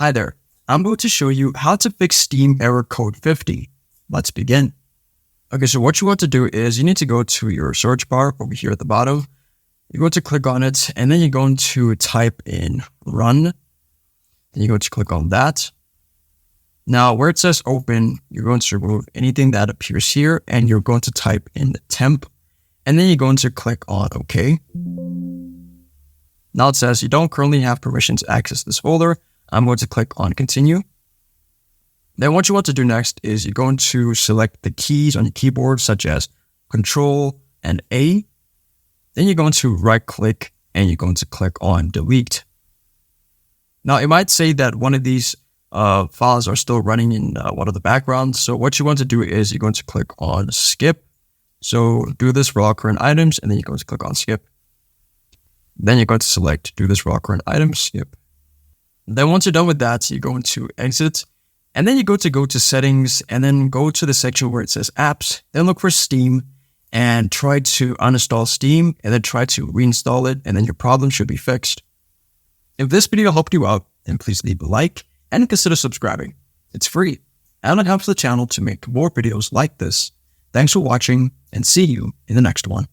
Hi there, I'm going to show you how to fix Steam error code 50. Let's begin. Okay, so what you want to do is you need to go to your search bar over here at the bottom. You're going to click on it, and then you're going to type in run. Then you're going to click on that. Now, where it says open, you're going to remove anything that appears here, and you're going to type in the temp, and then you're going to click on OK. Now it says you don't currently have permission to access this folder. I'm going to click on continue. Then what you want to do next is you're going to select the keys on your keyboard, such as Control and A. Then you're going to right click and you're going to click on delete. Now it might say that one of these files are still running in one of the backgrounds. So what you want to do is you're going to click on skip. So do this for all current items, and then you're going to click on skip. Then you're going to select do this for all current items, skip. Then once you're done with that, you're going to exit, and then you go to settings, and then go to the section where it says apps, then look for Steam, and try to uninstall Steam, and then try to reinstall it, and then your problem should be fixed. If this video helped you out, then please leave a like, and consider subscribing. It's free, and it helps the channel to make more videos like this. Thanks for watching, and see you in the next one.